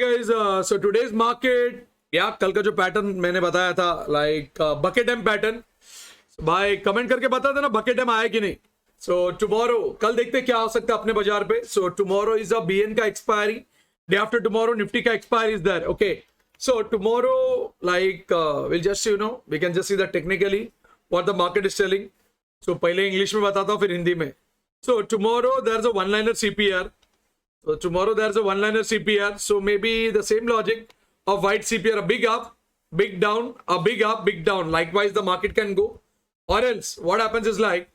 guys, so today's market, या कल का जो पैटर्न मैंने बताया था लाइक बकेट एम पैटर्न, भाई कमेंट करके बता देना बकेट एम आया कि नहीं. सो टुमारो, कल देखते क्या हो सकता है अपने बाजार पे. So tomorrow is a BN का expiry, day after tomorrow Nifty का expiry is there. Okay, so tomorrow like will just we can just see that technically what the market is selling. So पहले English में बताता हूँ फिर हिंदी में. So tomorrow there is a one liner CPR. So tomorrow there's a one-liner CPR. So maybe the same logic of white CPR, a big up, big down, a big up, big down. Likewise, the market can go. Or else, what happens is like,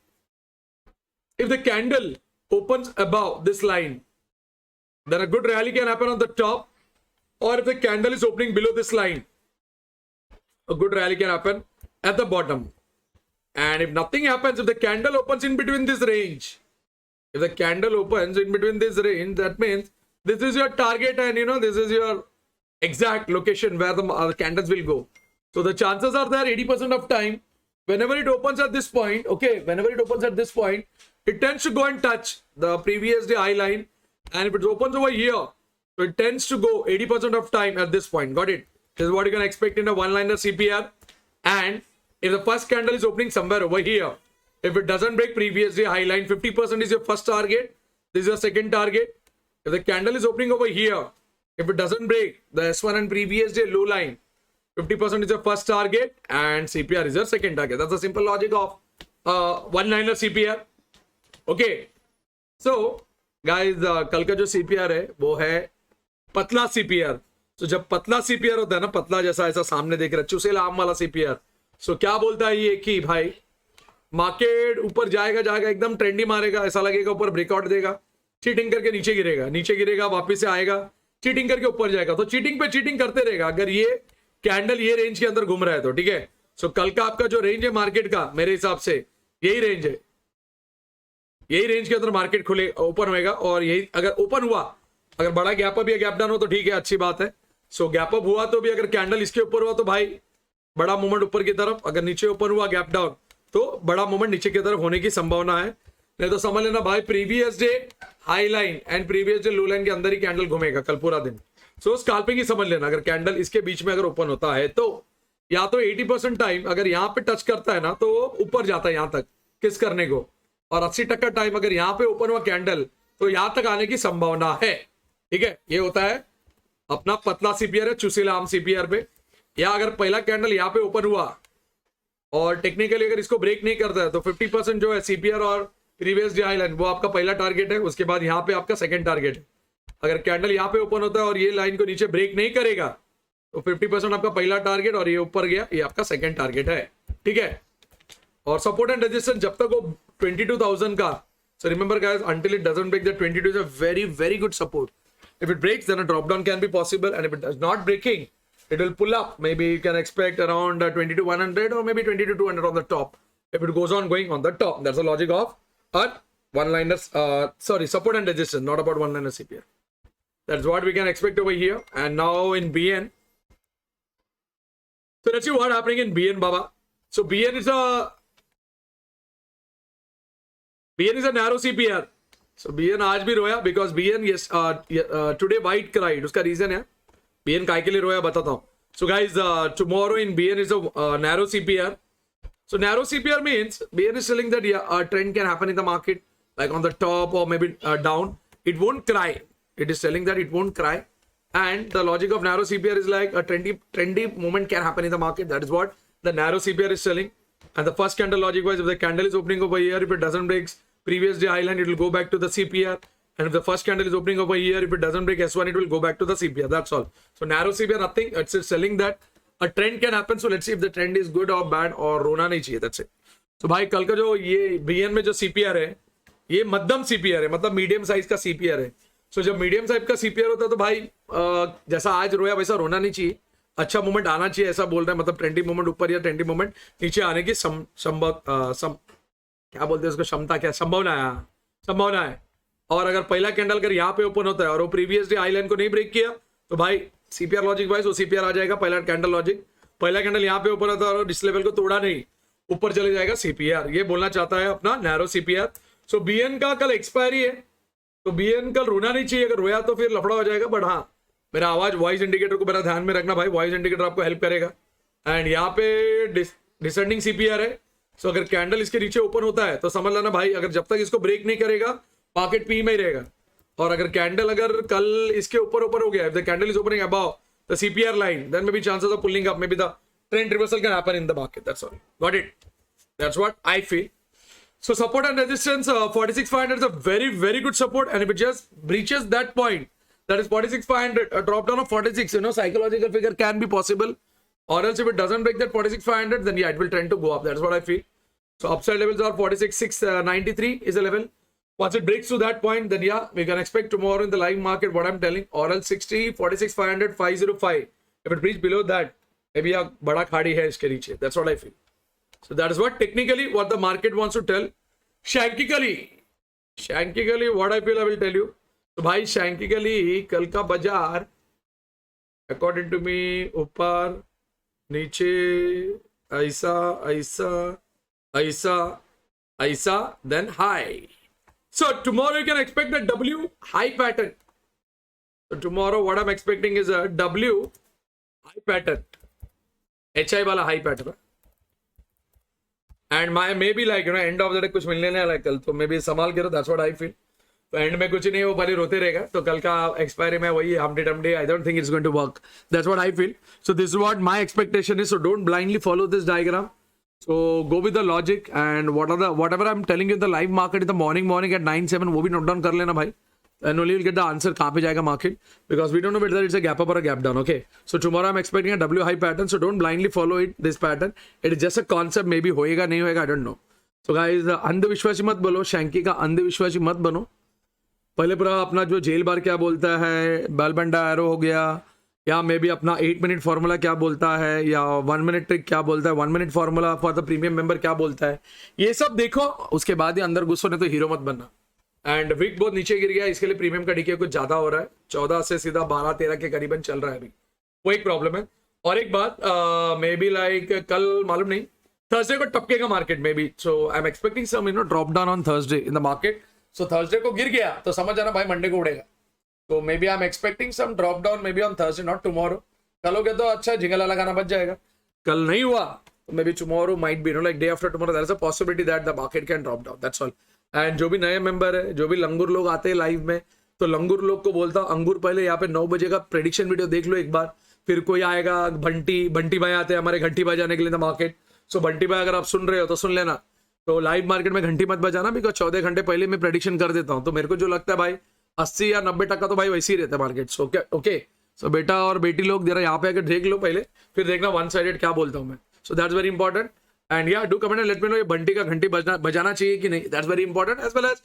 if the candle opens above this line, then a good rally can happen on the top. Or if the candle is opening below this line, a good rally can happen at the bottom. And if nothing happens, if the candle opens in between this range, if the candle opens in between this range, that means this is your target and this is your exact location where the candles will go. So the chances are there 80% of time, whenever it opens at this point, okay, whenever it opens at this point, it tends to go and touch the previous day high line. And if it opens over here, so it tends to go 80% of time at this point. Got it? This is what you can expect in a one-liner CPR. And if the first candle is opening somewhere over here, if it doesn't break previous day high line, 50% is your first target. This is your second target. If the candle is opening over here, if it doesn't break the S1 and previous day low line, 50% is your first target and CPR is your second target. That's the simple logic of one-liner CPR. Okay. So, guys, कल का जो CPR है वो है पतला CPR. So, जब पतला CPR होता है ना, पतला जैसा ऐसा सामने देख रहा है, चुसेला आम वाला CPR. So, क्या बोलता है ये कि भाई मार्केट ऊपर जाएगा एकदम ट्रेंडी मारेगा, ऐसा लगेगा ऊपर ब्रेकआउट देगा, चीटिंग करके नीचे गिरेगा वापस से आएगा, चीटिंग करके ऊपर जाएगा. तो चीटिंग पे चीटिंग करते रहेगा अगर ये कैंडल ये रेंज के अंदर घूम रहा है तो. ठीक है. सो कल का आपका जो रेंज है मार्केट का, मेरे हिसाब से यही रेंज है, यही रेंज के अंदर मार्केट खुले ओपन होएगा. और यही अगर ओपन हुआ, अगर बड़ा गैप अप या गैप डाउन हो तो ठीक है, अच्छी बात है. सो गैप अप हुआ तो भी अगर कैंडल इसके ऊपर हुआ तो भाई बड़ा मूवमेंट ऊपर की तरफ, अगर नीचे ओपन हुआ गैप डाउन तो बड़ा मूवमेंट नीचे की तरफ होने की संभावना है. नहीं तो समझ लेना भाई previous day high line and previous day low line के अंदर ही कैंडल घूमेगा कल पूरा दिन. सो स्कैल्पिंग ही समझ लेना. अगर कैंडल इसके बीच में अगर ओपन होता है तो या तो 80% टाइम अगर यहाँ पे टच करता है ना तो ऊपर जाता है यहाँ तक किस करने को, और 80% टाइम अगर यहाँ पे ओपन हुआ कैंडल तो यहाँ तक आने की संभावना है. ठीक है. ये होता है अपना पतला सीपीआर है, चुसीला आम सीपीआर पे. या अगर पहला कैंडल यहाँ पे ओपन हुआ और टेक्निकली अगर इसको ब्रेक नहीं करता है तो 50% जो है सीपीआर और प्रीवियस डे हाई लाइन वो आपका पहला टारगेट है. उसके बाद यहाँ पे आपका सेकंड टारगेट है. अगर कैंडल यहाँ पे ओपन होता है और ये लाइन को नीचे ब्रेक नहीं करेगा तो 50% आपका पहला टारगेट और ये ऊपर गया, ये आपका सेकंड टारगेट है. ठीक है. और सपोर्ट एंड रेजिस्टेंस जब तक वो 22,000 का, so remember guys until it doesn't break the 22 is a very very good support. If it breaks then a drop down can be possible and if it does not breaking it will pull up. Maybe you can expect around 22,100 or maybe 22,200 on the top. If it goes on going on the top, that's the logic of a one-liner, support and resistance, not about one-liner CPR. That's what we can expect over here. And now in BN. So let's see what happening in BN, Baba. So BN is a narrow CPR. So BN आज भी रोया because BN today white cried. उसका reason है BN काय के लिए रोया बताता हूँ. So guys, tomorrow in BN is a narrow CPR. So narrow CPR means BN is telling that a trend can happen in the market, like on the top or maybe down. It won't cry. It is telling that it won't cry. And the logic of narrow CPR is like a trendy movement can happen in the market. That is what the narrow CPR is telling. And the first candle logic wise, if the candle is opening over here, if it doesn't break previous day high line, it will go back to the CPR. And if the first candle is opening over here, if it doesn't break S1, it will go back to the CPR. That's all. So narrow CPR, nothing. It's just telling that a trend can happen. So let's see if the trend is good or bad or रोना नहीं चाहिए. That's it. So भाई कल का जो ये BN में जो CPR है, ये मध्यम CPR है, मतलब मीडियम साइज का CPR है. So जब मीडियम साइज का CPR होता है तो भाई जैसा आज रोया वैसा रोना नहीं चाहिए. अच्छा मूवमेंट आना चाहिए ऐसा बोल रहा है. मतलब ट्रेंडी मूवमेंट ऊपर या ट्रेंडी मूवमेंट नीचे आने की क्या बोलते हैं उसको, क्षमता क्या, संभावना है. और अगर पहला कैंडल अगर यहाँ पे ओपन होता है और वो प्रीवियस डे हाई लाइन को नहीं ब्रेक किया तो भाई सीपीआर लॉजिक वाइज वो सीपीआर आ जाएगा. पहला कैंडल लॉजिक, पहला कैंडल यहाँ पे ओपन होता है और इस लेवल को तोड़ा नहीं, ऊपर चले जाएगा सीपीआर. ये बोलना चाहता है अपना नैरो सीपीआर. सो बीएन का कल एक्सपायरी है तो बीएन कल रोना नहीं चाहिए. अगर रोया तो फिर लफड़ा हो जाएगा. बट हाँ मेरा आवाज वॉइस इंडिकेटर को मेरा ध्यान में रखना भाई, वॉइस इंडिकेटर आपको हेल्प करेगा। एंड यहाँ पे डिसेंडिंग सीपीआर है, सो अगर कैंडल इसके नीचे ओपन होता है तो समझ लेना भाई, अगर जब तक इसको ब्रेक नहीं करेगा मार्केट पी में ही रहेगा। और अगर कैंडल अगर कल इसके ऊपर हो गया, if the candle is opening above the CPR line, then maybe chances of pulling up, maybe the trend reversal can happen in the market. That's all. Got it? That's what I feel. So support and resistance, 46,500 is a very, very good support. And if it just breaches that point, that is 46,500, a drop down of 46, psychological figure can be possible. Or else if it doesn't break that 46,500, then yeah, it will tend to go up. That's what I feel. So upside levels are 46,693 is a level. Once it breaks to that point, then yeah, we can expect tomorrow in the live market what I'm telling. Or else 60, 46,500, 505. If it breaks below that, maybe a bada khadi hai iske niche. That's what I feel. So that is what technically what the market wants to tell. Shankically what I feel I will tell you. So bhai shankically kal ka bazaar according to me ऊपर नीचे ऐसा then high. So tomorrow you can expect a W high pattern. So tomorrow what I'm expecting is a W high pattern. HI वाला high pattern. And my maybe like end of the day कुछ मिलने नहीं वाला कल, तो maybe संभाल के रहो. That's what I feel. तो एंड में कुछ नहीं, वो भले रोते रहेगा, तो कल का एक्सपायरी में वही हमडे I don't think it's going to work. That's what I feel. So this is what my expectation is. So don't blindly follow this diagram. So go with the logic and whatever I'm telling you in the live market in the morning at 9-7 वो भी note down कर लेना भाई. And only you'll get the answer कहाँ पे जाएगा market, because we don't know whether it's a gap up or a gap down. Okay. So tomorrow I'm expecting a W high pattern. So don't blindly follow this pattern. It is just a concept. Maybe होएगा नहीं होएगा, I don't know. So guys, अंधविश्वासी मत बोलो, शैंकी का अंधविश्वासी मत बनो. पहले पूरा अपना जो जेल बार क्या बोलता है, बेलबेंडा एरो हो गया, या मे बी अपना 8 मिनट फार्मूला क्या बोलता है, या 1 मिनट ट्रिक क्या बोलता है, 1 minute formula for the premium member क्या बोलता है, ये सब देखो. उसके बाद ही अंदर घुसो, नहीं तो हीरो मत बनना. एंड विक बहुत नीचे गिर गया, इसके लिए प्रीमियम का डीके कुछ ज्यादा हो रहा है. 14 से सीधा 12-13 के करीबन चल रहा है अभी. वो एक प्रॉब्लम है. और एक बात, मे बी लाइक कल मालूम नहीं, थर्सडे को टपकेगा मार्केट में भी. So I am expecting some drop down on Thursday in the market. So Thursday को गिर गया तो समझ जाना भाई मंडे को उड़ेगा. तो maybe I am expecting some drop down maybe on Thursday, not tomorrow. कल हो गया तो अच्छा, झिंगला लगाना बच जाएगा. कल नहीं हुआ तो maybe tomorrow might be like day after tomorrow, there is a possibility that the market can drop down. That's all. And जो भी नए मेंबर है, जो भी लंगूर लोग आते हैं लाइव में, तो लंगूर लोग को बोलता हूँ, अंगूर पहले यहाँ पे 9 बजे का प्रेडिक्शन वीडियो देख लो एक बार. फिर कोई आएगा, बंटी भाई आते हैं हमारे घंटी बजाने के लिए द मार्केट. सो बंटी भाई अगर आप सुन रहे हो तो सुन लेना. तो लाइव मार्केट में घंटी मत बजाना, बिकॉज 14 घंटे पहले मैं प्रेडिक्शन कर देता हूँ. तो मेरे को जो लगता है भाई 80 या 90% तो भाई वैसे ही रहता है मार्केट. So okay. सो बेटा और बेटी लोग जरा यहाँ पे आकर देख लो पहले, फिर देखना वन साइडेड क्या बोलता हूँ मैं. So that's very important. And या do comment and let me know ये बंटी का घंटी बजाना चाहिए कि नहीं. That's very important. As well as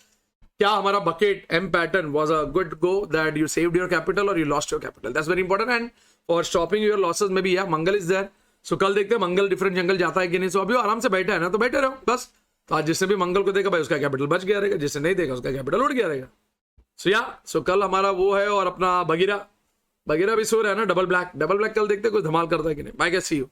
क्या हमारा bucket M pattern was a good go, that you saved your capital और you lost your capital. That's very important. And for stopping your losses में भी या मंगल इज देयर. सो कल देखते हैं मंगल different जंगल जाता है कि नहीं. सो अभी आराम से बैठा है ना, तो बैठे रहो बस. तो आज जिसने भी मंगल को देखा भाई उसका कैपिटल बच गया रहेगा, जिसने नहीं देखा उसका कैपिटल उड़ गया रहेगा. सो कल हमारा वो है. और अपना बगीरा भी सो रहा है ना, डबल ब्लैक कल देखते कोई धमाल करता है कि नहीं. Bye, see you.